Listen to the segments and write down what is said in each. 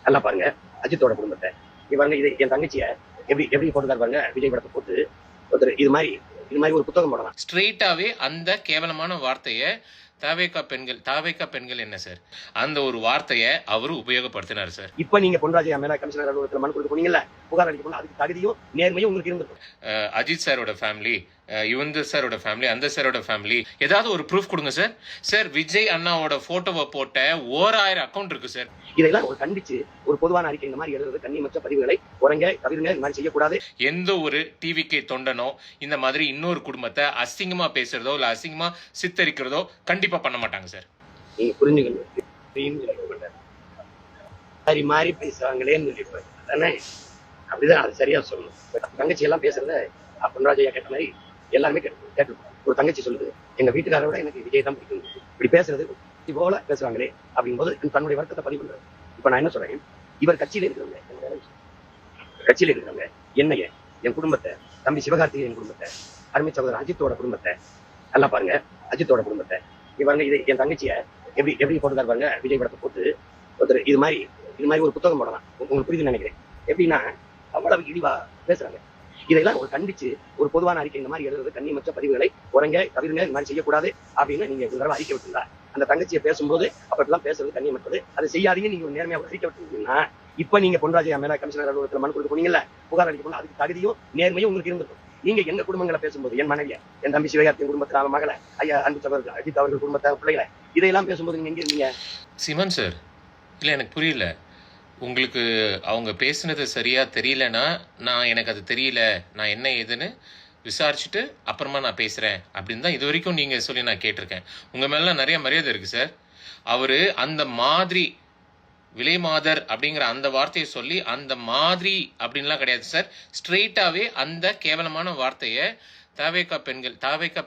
நல்லா பாருங்க அஜித்தோட குடும்பத்தை. இவங்க இது என் தங்கச்சிய எப்படி எப்படி போட்டுக்காரு பாருங்க, விஜய் படத்தை போட்டு ஒருத்தர் இது மாதிரி ஒரு புத்தகம் போடலாம். ஸ்ட்ரெயிட்டாவே அந்த கேவலமான வார்த்தையை தாவேக்கா பெண்கள் என்ன சார், அந்த ஒரு வார்த்தையை அவரு உபயோகப்படுத்தினார் சார். இப்ப நீங்க பொன்ராஜையா மேல கமிஷனர் அலுவலகத்துல மனு கொடுக்க போனீங்கல்ல, புகார் அளிக்க போனா அதுக்கு தகுதியும் நேர்மையும் உங்களுக்கு இருந்திருக்கும். அஜித் சாரோட ஃபேமிலி, யுவந்த சாரோட ஃபேமிலி, அந்த சாரோட ஃபேமிலி, ஏதாவது ஒரு ப்ரூஃப் கொடுங்க சார். சார் விஜய் அண்ணாவோட போட்டோவை போட்ட 1000 அக்கௌண்ட் இருக்கு சார். இதெல்லாம் ஒரு கண்டிச்சு ஒரு பொதுவான அறிக்கை இந்த மாதிரி எழுதுறது கண்ணியமற்ற பதிவுகளை குறைங்க, தவிர்ங்க, இந்த மாதிரி செய்யக்கூடாது. எந்த ஒரு டிவிக்கு தொண்டனோ இந்த மாதிரி இன்னொரு குடும்பத்தை அசிங்கமா பேசுறதோ இல்ல அசிங்கமா சித்தரிக்கிறதோ கண்டிப்பா பண்ண மாட்டாங்க சார். நீங்க புரிஞ்சுக்கணும். சரி மாறி பேசுறாங்களேன்னு நினைப்பேன் தானே, அப்படிதான் அது சரியா சொல்லணும். தங்கச்சி எல்லாம் பேசுறத பொன்ராஜையா கேட்ட மாதிரி எல்லாருமே கேட்டுருக்கோம். ஒரு தங்கச்சி சொல்லுது, எங்க வீட்டுக்காரை விட எனக்கு விஜய் தான் பிடிக்கும், இப்படி பேசுறது இது போல பேசுறாங்களே அப்படிங்கும் போது தன்னுடைய வருத்தத்தை பதிவு பண்றாரு. இப்ப நான் என்ன சொல்றேன், இவர் கட்சியில இருக்கிறவங்க என்னைய, என் குடும்பத்தை, தம்பி சிவகார்த்திகேயன் குடும்பத்தை, அருமை சகோதரர் அஜித்தோட குடும்பத்தை, நல்லா பாருங்க அஜித்தோட குடும்பத்தை. இவங்க இது என் தங்கச்சிய எப்படி போட்டுக்காரு பாருங்க, விஜய் படத்தை போட்டு ஒருத்தர் இது மாதிரி ஒரு புத்தகம் போடலாம். உங்களுக்கு புரியுதுன்னு நினைக்கிறேன். எப்படின்னா அவ்வளவு இழிவா பேசுறாங்க. இதெல்லாம் ஒரு கண்டிச்சு ஒரு பொதுவான அறிக்கை இந்த மாதிரி எழுதுறது கண்ணியமற்ற பதிவுகளை குறைங்க, தவிர்ங்க, இந்த மாதிரி செய்யக்கூடாது அப்படின்னு நீங்க ஒரு தடவை அறிக்கை விட்டுருந்தா, அந்த தங்கச்சியை பேசும்போது அப்படிலாம் பேசுறது கண்ணியமற்றது, அதை செய்யாதீங்க நீங்க ஒரு நேர்மையாக அறிக்கை விட்டுருந்தீங்கன்னா, இப்ப நீங்க பொன்ராஜையா மேல கமிஷனர் அலுவலகத்துல மனு கொடுக்க போனீங்கல்ல, புகார் அளிக்க போனா அதுக்கு தகுதியும் நேர்மையும் உங்களுக்கு இருந்திருக்கும். நீங்க எங்க குடும்பங்களை பேசும்போது, என் மனைவிய, என் தம்பி சிவகார்த்தியின் குடும்பத்துல மகளை, ஐயா அன்பு சகோதரர் அஜித் அவர்கள் குடும்பத்தை பிள்ளைகளை, இதையெல்லாம் பேசும்போது நீங்க எங்க இருந்தீங்க? சிமன் சார், இல்ல எனக்கு புரியல. உங்களுக்கு அவங்க பேசுனது சரியா தெரியலன்னா, எனக்கு அது தெரியல, நான் என்ன ஏதுன்னு விசாரிச்சுட்டு அப்புறமா நான் பேசுறேன் அப்படின்னு தான் இது வரைக்கும் நீங்க சொல்லி நான் கேட்டிருக்கேன். உங்க மேலாம் நிறைய மரியாதை இருக்கு சார். அவரு அந்த மாதிரி விலை மாதர் அப்படிங்கிற அந்த வார்த்தையை சொல்லி அந்த மாதிரி அப்படின்லாம் கிடையாது சார். ஸ்ட்ரெயிட்டாவே அந்த கேவலமான வார்த்தையை தாவேக்கா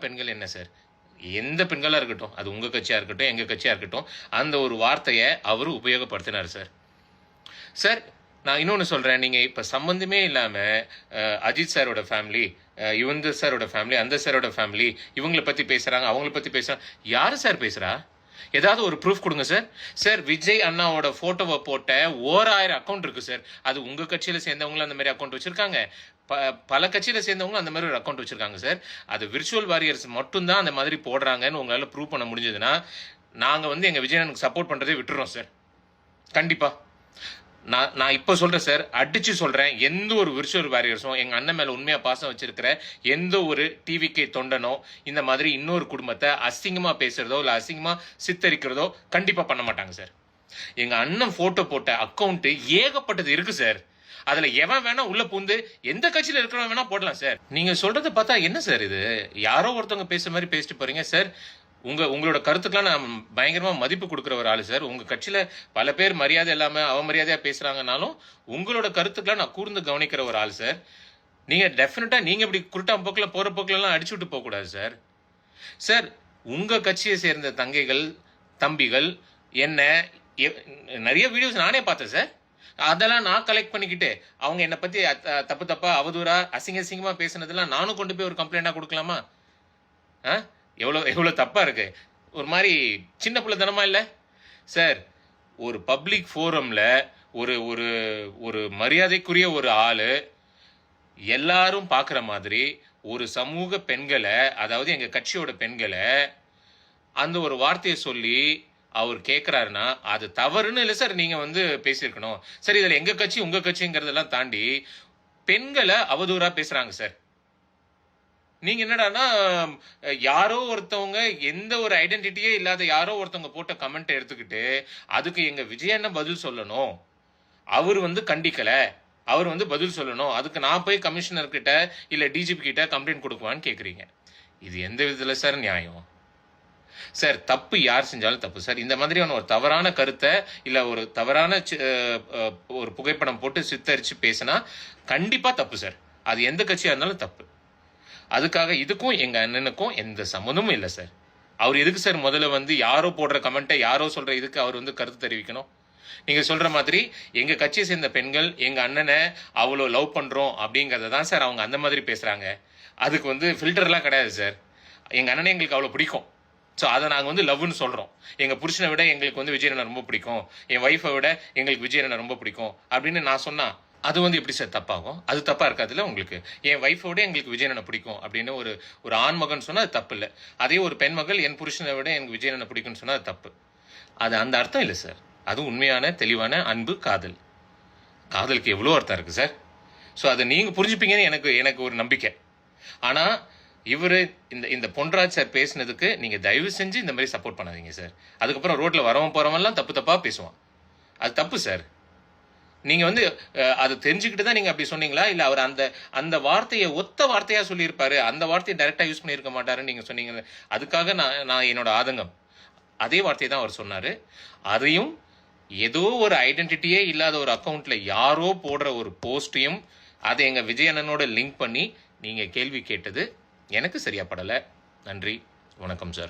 பெண்கள் என்ன சார், எந்த பெண்களா இருக்கட்டும், அது உங்க கட்சியா இருக்கட்டும் எங்க கட்சியா இருக்கட்டும், அந்த ஒரு வார்த்தையை அவரு உபயோகப்படுத்தினார் சார். சார் நான் இன்னொன்று சொல்கிறேன், நீங்கள் இப்போ சம்மந்தமே இல்லாமல் அஜித் சாரோட ஃபேமிலி, யுவந்த சாரோட ஃபேமிலி, அந்த சாரோட ஃபேமிலி, இவங்களை பற்றி பேசுகிறாங்க, அவங்கள பற்றி பேசுகிறாங்க. யார் சார் பேசுகிறா? ஏதாவது ஒரு ப்ரூஃப் கொடுங்க சார். சார் விஜய் அண்ணாவோட ஃபோட்டோவை போட்ட 1000 அக்கௌண்ட் இருக்குது சார். அது உங்கள் கட்சியில் சேர்ந்தவங்களும் அந்த மாதிரி அக்கௌண்ட் வச்சுருக்காங்க, பல கட்சியில் சேர்ந்தவங்களும் அந்த மாதிரி ஒரு அக்கௌண்ட் வச்சுருக்காங்க சார். அது விர்ச்சுவல் வாரியர்ஸ் மட்டும்தான் அந்த மாதிரி போடுறாங்கன்னு உங்களால் ப்ரூவ் பண்ண முடிஞ்சதுன்னா, நாங்கள் எங்கள் விஜயனுக்கு சப்போர்ட் பண்ணுறதே விட்டுறோம் சார். கண்டிப்பாக நான் இப்போ சொல்கிறேன் சார், அடித்து சொல்கிறேன், எந்த ஒரு விர்ச்சுவல் வாரியர்ஸும் எங்கள் அண்ணன் மேலே உண்மையாக பாசம் வச்சிருக்கிற எந்த ஒரு டிவிக்கு தொண்டனோ இந்த மாதிரி இன்னொரு குடும்பத்தை அசிங்கமாக பேசுகிறதோ இல்லை அசிங்கமாக சித்தரிக்கிறதோ கண்டிப்பாக பண்ண மாட்டாங்க சார். எங்கள் அண்ணன் ஃபோட்டோ போட்ட அக்கௌண்ட்டு ஏகப்பட்டது இருக்குது சார். அதில் எவன் வேணா உள்ள பூந்து எந்த கட்சியில் இருக்கிறவன் வேணா போடலாம் சார். நீங்கள் சொல்கிறத பார்த்தா என்ன சார் இது, யாரோ ஒருத்தவங்க பேசுகிற மாதிரி பேசிட்டு போகிறீங்க சார். உங்களோட கருத்துக்கெல்லாம் நான் பயங்கரமா மதிப்பு கொடுக்குற ஒரு ஆளு சார். உங்க கட்சியில பல பேர் மரியாதை இல்லாம அவமரியாதையா பேசுறாங்கனாலும் உங்களோட கருத்துக்கெல்லாம் நான் கூர்ந்து கவனிக்கிற ஒரு ஆள் சார். நீங்க டெஃபினட்டா நீங்க இப்படி குருட்டாம் போக்கில் போற போக்கில எல்லாம் அடிச்சு விட்டு போக கூடாது சார். சார் உங்க கட்சியை சேர்ந்த தங்கைகள் தம்பிகள் என்ன நிறைய வீடியோஸ் நானே பார்த்தேன் சார். அதெல்லாம் நான் கலெக்ட் பண்ணிக்கிட்டு அவங்க என்னை பத்தி தப்பா அவதூறா அசிங்கமா பேசுனதெல்லாம் நானும் கொண்டு போய் ஒரு கம்ப்ளைண்டா கொடுக்கலாமா? எவ்வளோ தப்பாக இருக்கு. ஒரு மாதிரி சின்ன பிள்ளைத்தனமா இல்லை சார்? ஒரு பப்ளிக் ஃபோரமில் ஒரு ஒரு ஒரு மரியாதைக்குரிய ஒரு ஆள் எல்லாரும் பார்க்குற மாதிரி ஒரு சமூக பெண்களை, அதாவது எங்கள் கட்சியோட பெண்களை அந்த ஒரு வார்த்தையை சொல்லி அவர் கேட்குறாருன்னா அது தவறுன்னு இல்லை சார். நீங்கள் பேசியிருக்கணும் சார். இதில் எங்கள் கட்சி உங்கள் கட்சிங்கிறதெல்லாம் தாண்டி பெண்களை அவதூறாக பேசுகிறாங்க சார். நீங்க என்னடானா யாரோ ஒருத்தவங்க எந்த ஒரு ஐடென்டிட்டியே இல்லாத யாரோ ஒருத்தவங்க போட்ட கமெண்ட் எடுத்துக்கிட்டு அதுக்கு எங்க விஜயண்ண பதில் சொல்லணும், அவர் கண்டிக்கல, அவர் பதில் சொல்லணும், அதுக்கு நான் போய் கமிஷனர் கிட்ட இல்ல டிஜிபி கிட்ட கம்ப்ளைண்ட் கொடுக்குவான்னு கேக்குறீங்க. இது எந்த விதத்துல சார் நியாயம் சார்? தப்பு யார் செஞ்சாலும் தப்பு சார். இந்த மாதிரியான ஒரு தவறான கருத்தை இல்ல ஒரு தவறான ஒரு புகைப்படம் போட்டு சித்தரிச்சு பேசினா கண்டிப்பா தப்பு சார். அது எந்த கட்சியா இருந்தாலும் தப்பு. அதுக்காக இதுக்கும் எங்க அண்ணனுக்கும் எந்த சம்மந்தமும் இல்லை சார். அவர் எதுக்கு சார் முதல்ல யாரோ போடுற கமெண்ட்டை யாரோ சொல்ற இதுக்கு அவர் கருத்து தெரிவிக்கணும்? நீங்க சொல்ற மாதிரி எங்க கட்சியை சேர்ந்த பெண்கள் எங்க அண்ணனை அவ்வளோ லவ் பண்றோம் அப்படிங்கறத தான் சார் அவங்க அந்த மாதிரி பேசுறாங்க. அதுக்கு ஃபில்டர்லாம் கிடையாது சார். எங்க அண்ணனை எங்களுக்கு அவ்வளோ பிடிக்கும். ஸோ அதை நாங்கள் வந்து லவ்னு சொல்கிறோம். எங்கள் புருஷனை விட எங்களுக்கு வந்து விஜயனை ரொம்ப பிடிக்கும், என் ஒய்ஃபை விட எங்களுக்கு விஜயனை ரொம்ப பிடிக்கும் அப்படின்னு நான் சொன்னால் அது வந்து எப்படி சார் தப்பாகும்? அது தப்பாக இருக்காதுல்ல உங்களுக்கு? என் ஒய்ஃபை விட எங்களுக்கு விஜயனை பிடிக்கும் அப்படின்னு ஒரு ஆண்மகன் சொன்னால் அது தப்பு இல்லை. அதே ஒரு பெண்மகள் என் புருஷனை விட எனக்கு விஜயனை பிடிக்கும்னு சொன்னால் அது தப்பு. அது அந்த அர்த்தம் இல்லை சார். அது உண்மையான தெளிவான அன்பு, காதல். காதலுக்கு எவ்வளோ அர்த்தம் இருக்குது சார். ஸோ அதை நீங்கள் புரிஞ்சுப்பீங்கன்னு எனக்கு ஒரு நம்பிக்கை. ஆனால் இந்த பொன்ராஜ் சார் பேசினதுக்கு நீங்கள் தயவு செஞ்சு இந்த மாதிரி சப்போர்ட் பண்ணாதீங்க சார். அதுக்கப்புறம் ரோட்டில் வரவன் போகிறவன்லாம் தப்பாக பேசுவான். அது தப்பு சார். நீங்கள் வந்து அதை தெரிஞ்சுக்கிட்டு தான் நீங்கள் அப்படி சொன்னீங்களா, இல்லை அவர் அந்த வார்த்தையை ஒத்த வார்த்தையாக சொல்லியிருப்பாரு, அந்த வார்த்தையை டைரெக்டாக யூஸ் பண்ணியிருக்க மாட்டாருன்னு நீங்கள் சொன்னீங்க. அதுக்காக நான் என்னோட ஆதங்கம். அதே வார்த்தையை தான் அவர் சொன்னார். அதையும் ஏதோ ஒரு ஐடென்டிட்டியே இல்லாத ஒரு அக்கௌண்ட்டில் யாரோ போடுற ஒரு போஸ்ட்டையும் அதை எங்கள் விஜயண்ணனோட லிங்க் பண்ணி நீங்கள் கேள்வி கேட்டது எனக்கு சரியா படலை. நன்றி, வணக்கம் சார்.